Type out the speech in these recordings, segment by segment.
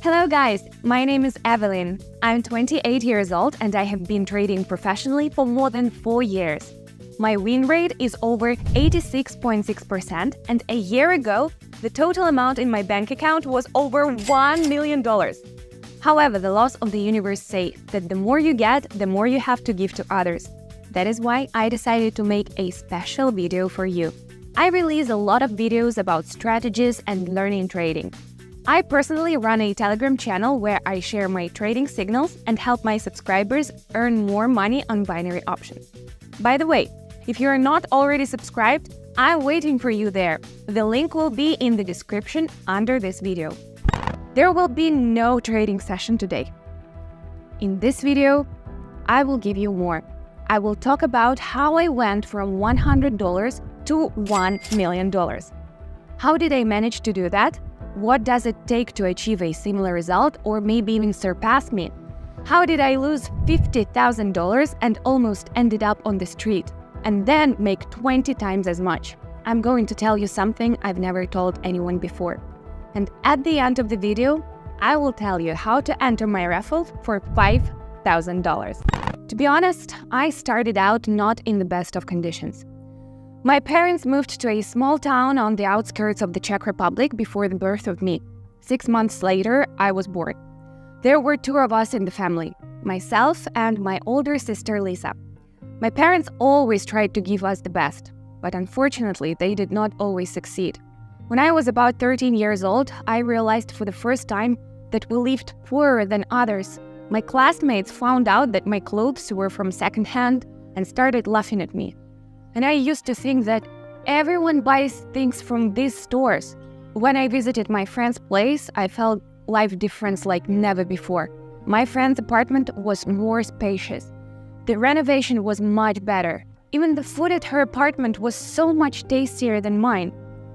Hello guys, my name is Evelyn. I'm 28 years old and I have been trading professionally for more than 4 years. My win rate is over 86.6%, and a year ago, the total amount in my bank account was over $1 million. However, the laws of the universe say that the more you get, the more you have to give to others. That is why I decided to make a special video for you. I release a lot of videos about strategies and learning trading. I personally run a Telegram channel where I share my trading signals and help my subscribers earn more money on binary options. By the way, if you are not already subscribed, I'm waiting for you there. The link will be in the description under this video. There will be no trading session today. In this video, I will give you more. I will talk about how I went from $100 to $1 million. How did I manage to do that? What does it take to achieve a similar result or maybe even surpass me? How did I lose $50,000 and almost ended up on the street and then make 20 times as much? I'm going to tell you something I've never told anyone before. And at the end of the video, I will tell you how to enter my raffle for $5,000. To be honest, I started out not in the best of conditions. My parents moved to a small town on the outskirts of the Czech Republic before the birth of me. 6 months later, I was born. There were 2 of us in the family, myself and my older sister Lisa. My parents always tried to give us the best, but unfortunately, they did not always succeed. When I was about 13 years old, I realized for the first time that we lived poorer than others. My classmates found out that my clothes were from secondhand and started laughing at me. And I used to think that everyone buys things from these stores. When I visited my friend's place, I felt life difference like never before. My friend's apartment was more spacious. The renovation was much better. Even the food at her apartment was so much tastier than mine.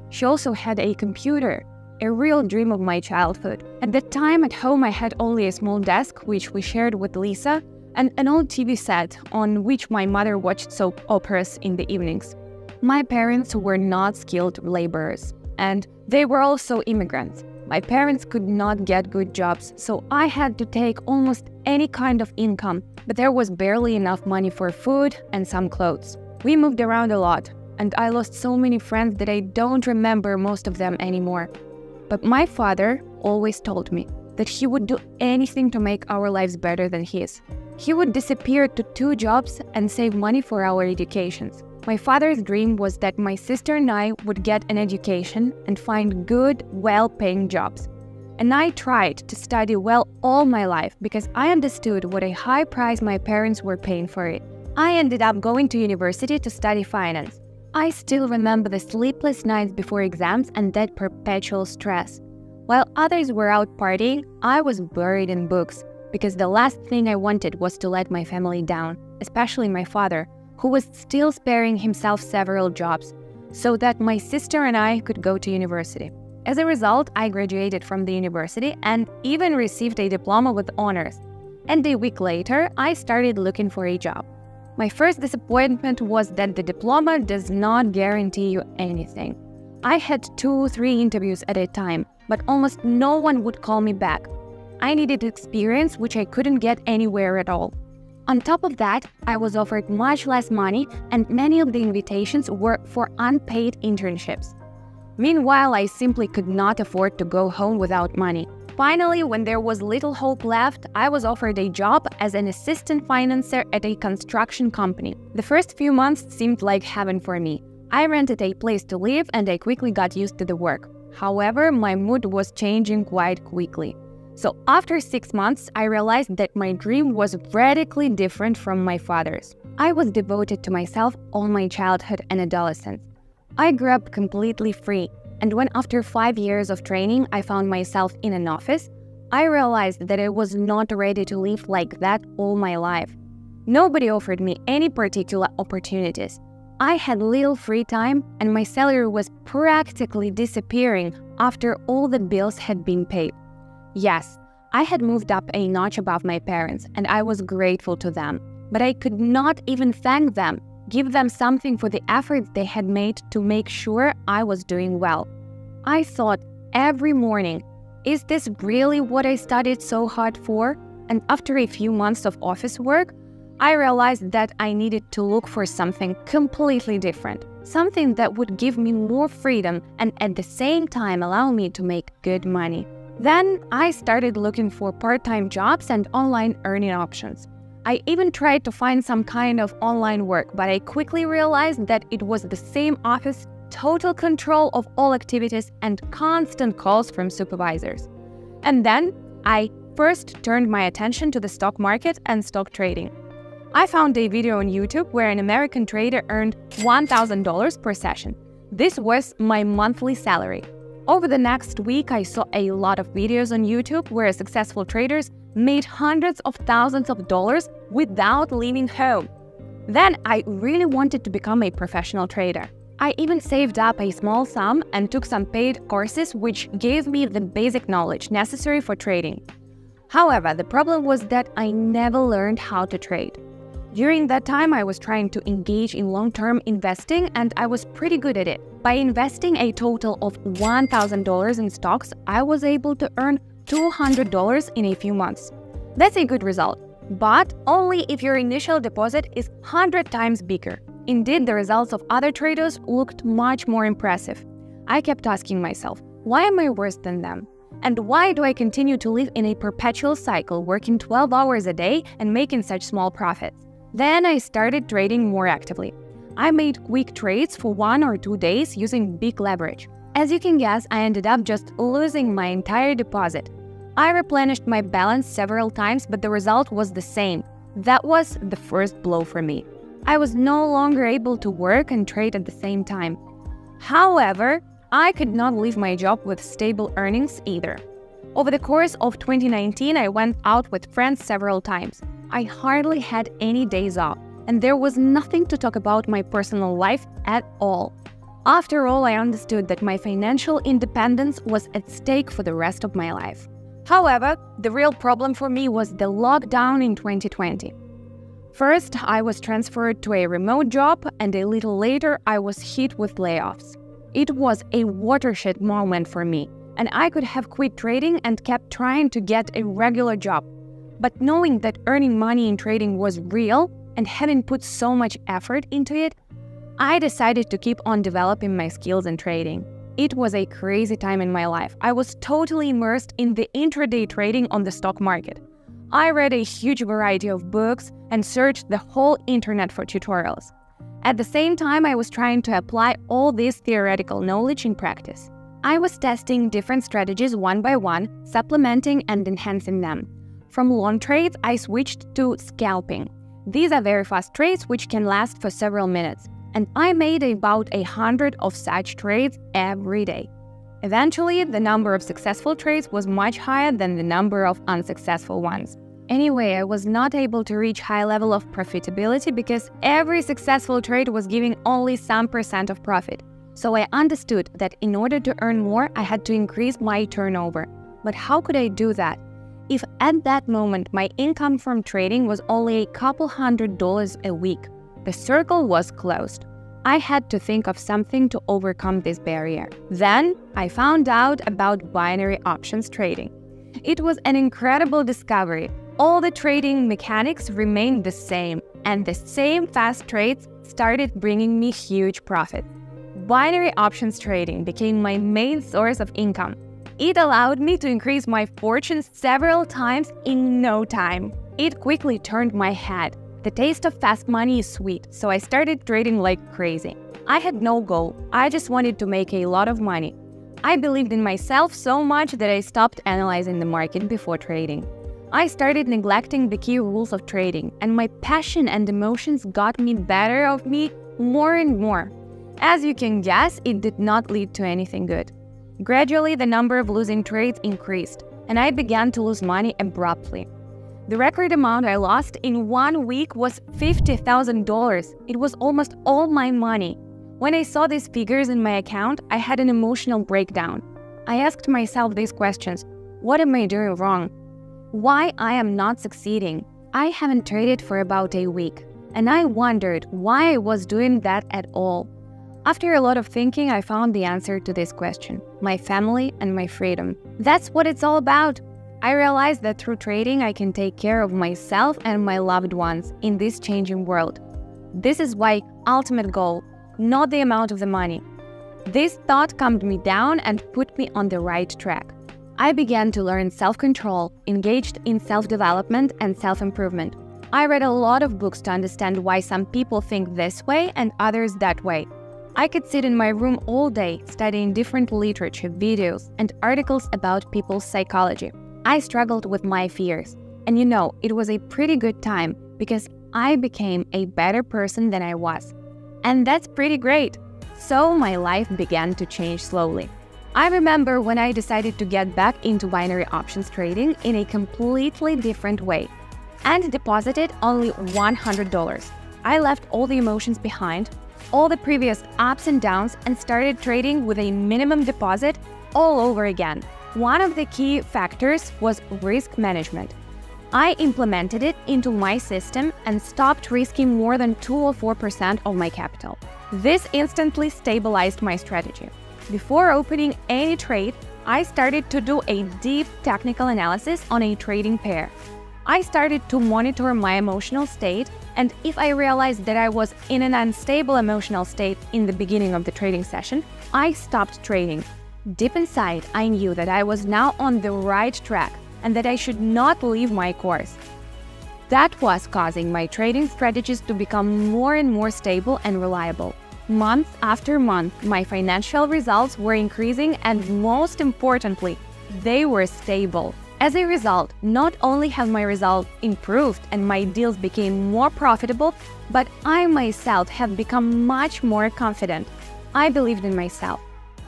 She also had a computer, a real dream of my childhood. At that time at home I had only a small desk, which we shared with Lisa, and an old TV set on which my mother watched soap operas in the evenings. My parents were not skilled laborers, and they were also immigrants. My parents could not get good jobs, so I had to take almost any kind of income, but there was barely enough money for food and some clothes. We moved around a lot, and I lost so many friends that I don't remember most of them anymore. But my father always told me that he would do anything to make our lives better than his. He would disappear to 2 jobs and save money for our educations. My father's dream was that my sister and I would get an education and find good, well-paying jobs. And I tried to study well all my life because I understood what a high price my parents were paying for it. I ended up going to university to study finance. I still remember the sleepless nights before exams and that perpetual stress. While others were out partying, I was buried in books, because the last thing I wanted was to let my family down, especially my father, who was still sparing himself several jobs, so that my sister and I could go to university. As a result, I graduated from the university and even received a diploma with honors. And a week later, I started looking for a job. My first disappointment was that the diploma does not guarantee you anything. I had 2-3 interviews at a time, but almost no one would call me back. I needed experience, which I couldn't get anywhere at all. On top of that, I was offered much less money, and many of the invitations were for unpaid internships. Meanwhile, I simply could not afford to go home without money. Finally, when there was little hope left, I was offered a job as an assistant financer at a construction company. The first few months seemed like heaven for me. I rented a place to live and I quickly got used to the work. However, my mood was changing quite quickly. So after 6 months, I realized that my dream was radically different from my father's. I was devoted to myself all my childhood and adolescence. I grew up completely free, and when after 5 years of training I found myself in an office, I realized that I was not ready to live like that all my life. Nobody offered me any particular opportunities. I had little free time, and my salary was practically disappearing after all the bills had been paid. Yes, I had moved up a notch above my parents, and I was grateful to them. But I could not even thank them, give them something for the efforts they had made to make sure I was doing well. I thought every morning, Is this really what I studied so hard for? And after a few months of office work, I realized that I needed to look for something completely different, something that would give me more freedom and at the same time allow me to make good money. Then I started looking for part-time jobs and online earning options. I even tried to find some kind of online work, but I quickly realized that it was the same office, total control of all activities, and constant calls from supervisors. And then I first turned my attention to the stock market and stock trading. I found a video on YouTube where an American trader earned $1,000 per session. This was my monthly salary. Over the next week, I saw a lot of videos on YouTube where successful traders made hundreds of thousands of dollars without leaving home. Then I really wanted to become a professional trader. I even saved up a small sum and took some paid courses which gave me the basic knowledge necessary for trading. However, the problem was that I never learned how to trade. During that time, I was trying to engage in long-term investing and I was pretty good at it. By investing a total of $1,000 in stocks, I was able to earn $200 in a few months. That's a good result, but only if your initial deposit is 100 times bigger. Indeed, the results of other traders looked much more impressive. I kept asking myself, why am I worse than them? And why do I continue to live in a perpetual cycle, working 12 hours a day and making such small profits? Then I started trading more actively. I made quick trades for 1 or 2 days using big leverage. As you can guess, I ended up just losing my entire deposit. I replenished my balance several times, but the result was the same. That was the first blow for me. I was no longer able to work and trade at the same time. However, I could not leave my job with stable earnings either. Over the course of 2019, I went out with friends several times. I hardly had any days off, and there was nothing to talk about my personal life at all. After all, I understood that my financial independence was at stake for the rest of my life. However, the real problem for me was the lockdown in 2020. First, I was transferred to a remote job, and a little later, I was hit with layoffs. It was a watershed moment for me, and I could have quit trading and kept trying to get a regular job. But knowing that earning money in trading was real and having put so much effort into it, I decided to keep on developing my skills in trading. It was a crazy time in my life. I was totally immersed in the intraday trading on the stock market. I read a huge variety of books and searched the whole internet for tutorials. At the same time, I was trying to apply all this theoretical knowledge in practice. I was testing different strategies one by one, supplementing and enhancing them. From long trades, I switched to scalping. These are very fast trades which can last for several minutes, and I made about 100 of such trades every day. Eventually, the number of successful trades was much higher than the number of unsuccessful ones. Anyway, I was not able to reach high level of profitability because every successful trade was giving only some % of profit. So I understood that in order to earn more, I had to increase my turnover. But how could I do that? If at that moment my income from trading was only a couple $100 a week, the circle was closed. I had to think of something to overcome this barrier. Then I found out about binary options trading. It was an incredible discovery. All the trading mechanics remained the same, and the same fast trades started bringing me huge profits. Binary options trading became my main source of income. It allowed me to increase my fortune several times in no time. It quickly turned my head. The taste of fast money is sweet, so I started trading like crazy. I had no goal. I just wanted to make a lot of money. I believed in myself so much that I stopped analyzing the market before trading. I started neglecting the key rules of trading, and my passion and emotions got me better of me more and more. As you can guess, it did not lead to anything good. Gradually, the number of losing trades increased, and I began to lose money abruptly. The record amount I lost in 1 week was $50,000. It was almost all my money. When I saw these figures in my account, I had an emotional breakdown. I asked myself these questions. What am I doing wrong? Why I am not succeeding? I haven't traded for about a week, and I wondered why I was doing that at all. After a lot of thinking, I found the answer to this question: my family and my freedom. That's what it's all about. I realized that through trading, I can take care of myself and my loved ones in this changing world. This is my ultimate goal, not the amount of the money. This thought calmed me down and put me on the right track. I began to learn self-control, engaged in self-development and self-improvement. I read a lot of books to understand why some people think this way and others that way. I could sit in my room all day studying different literature, videos, and articles about people's psychology. I struggled with my fears. And it was a pretty good time because I became a better person than I was. And that's pretty great. So my life began to change slowly. I remember when I decided to get back into binary options trading in a completely different way and deposited only $100. I left all the emotions behind, all the previous ups and downs, and started trading with a minimum deposit all over again. One of the key factors was risk management. I implemented it into my system and stopped risking more than 2 or 4% of my capital. This instantly stabilized my strategy. Before opening any trade, I started to do a deep technical analysis on a trading pair. I started to monitor my emotional state, and if I realized that I was in an unstable emotional state in the beginning of the trading session, I stopped trading. Deep inside, I knew that I was now on the right track and that I should not leave my course. That was causing my trading strategies to become more and more stable and reliable. Month after month, my financial results were increasing, and most importantly, they were stable. As a result, not only have my results improved and my deals became more profitable, but I myself have become much more confident. I believed in myself.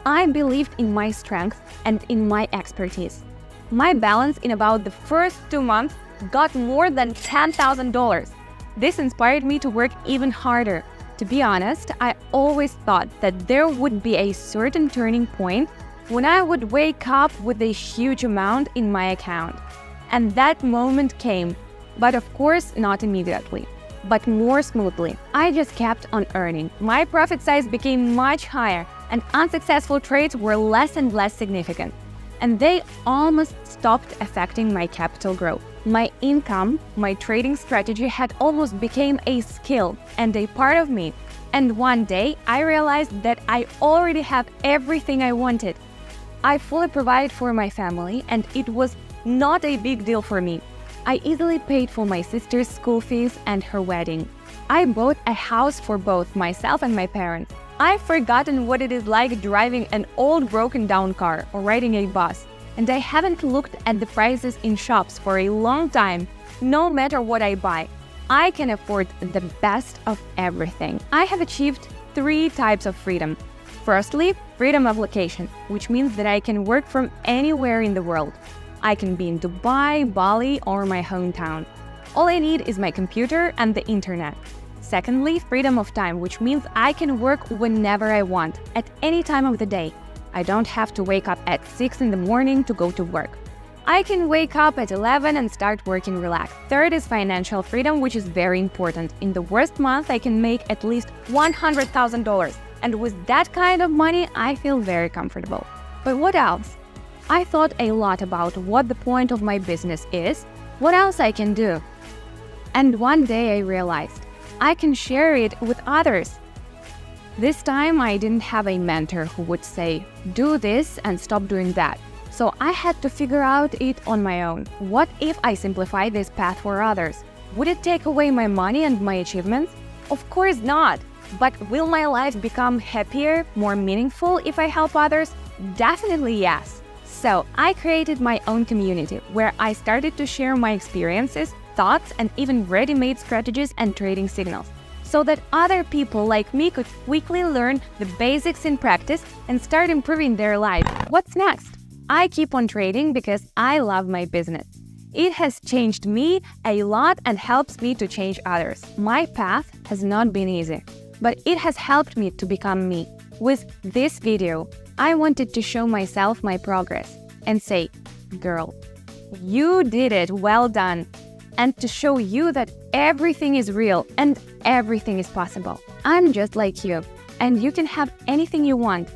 I believed in my strength and in my expertise. My balance in about the first 2 months got more than $10,000. This inspired me to work even harder. To be honest, I always thought that there would be a certain turning point when I would wake up with a huge amount in my account. And that moment came, but of course not immediately, but more smoothly. I just kept on earning. My profit size became much higher, and unsuccessful trades were less and less significant, and they almost stopped affecting my capital growth. My income, my trading strategy had almost become a skill and a part of me. And one day, I realized that I already have everything I wanted. I fully provided for my family, and it was not a big deal for me. I easily paid for my sister's school fees and her wedding. I bought a house for both myself and my parents. I've forgotten what it is like driving an old broken-down car or riding a bus, and I haven't looked at the prices in shops for a long time. No matter what I buy, I can afford the best of everything. I have achieved 3 types of freedom. Firstly, freedom of location, which means that I can work from anywhere in the world. I can be in Dubai, Bali, or my hometown. All I need is my computer and the internet. Secondly, freedom of time, which means I can work whenever I want, at any time of the day. I don't have to wake up at 6 in the morning to go to work. I can wake up at 11 and start working relaxed. Third is financial freedom, which is very important. In the worst month, I can make at least $100,000. And with that kind of money, I feel very comfortable. But what else? I thought a lot about what the point of my business is, what else I can do. And one day I realized I can share it with others. This time I didn't have a mentor who would say, do this and stop doing that. So I had to figure out it on my own. What if I simplify this path for others? Would it take away my money and my achievements? Of course not. But will my life become happier, more meaningful if I help others? Definitely yes. So I created my own community where I started to share my experiences, thoughts, and even ready-made strategies and trading signals, so that other people like me could quickly learn the basics in practice and start improving their lives. What's next? I keep on trading because I love my business. It has changed me a lot and helps me to change others. My path has not been easy, but it has helped me to become me. With this video, I wanted to show myself my progress and say, girl, you did it, well done. And to show you that everything is real and everything is possible. I'm just like you. and you can have anything you want.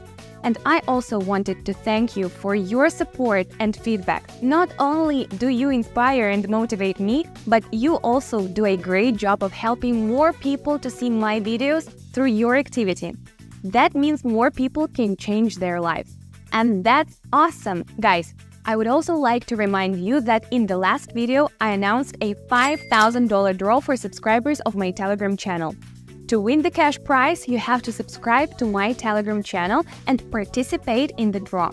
And I also wanted to thank you for your support and feedback. Not only do you inspire and motivate me, but you also do a great job of helping more people to see my videos through your activity. That means more people can change their lives. And that's awesome, guys. I would also like to remind you that in the last video, I announced a $5,000 draw for subscribers of my Telegram channel. To win the cash prize, you have to subscribe to my Telegram channel and participate in the draw.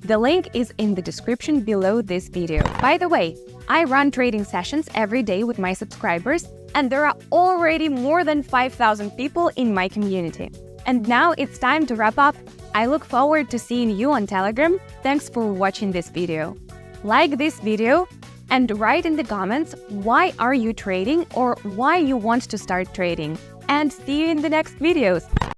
The link is in the description below this video. By the way, I run trading sessions every day with my subscribers, and there are already more than 5,000 people in my community. And now it's time to wrap up. I look forward to seeing you on Telegram. Thanks for watching this video. Like this video and write in the comments why are you trading or why you want to start trading. And see you in the next videos.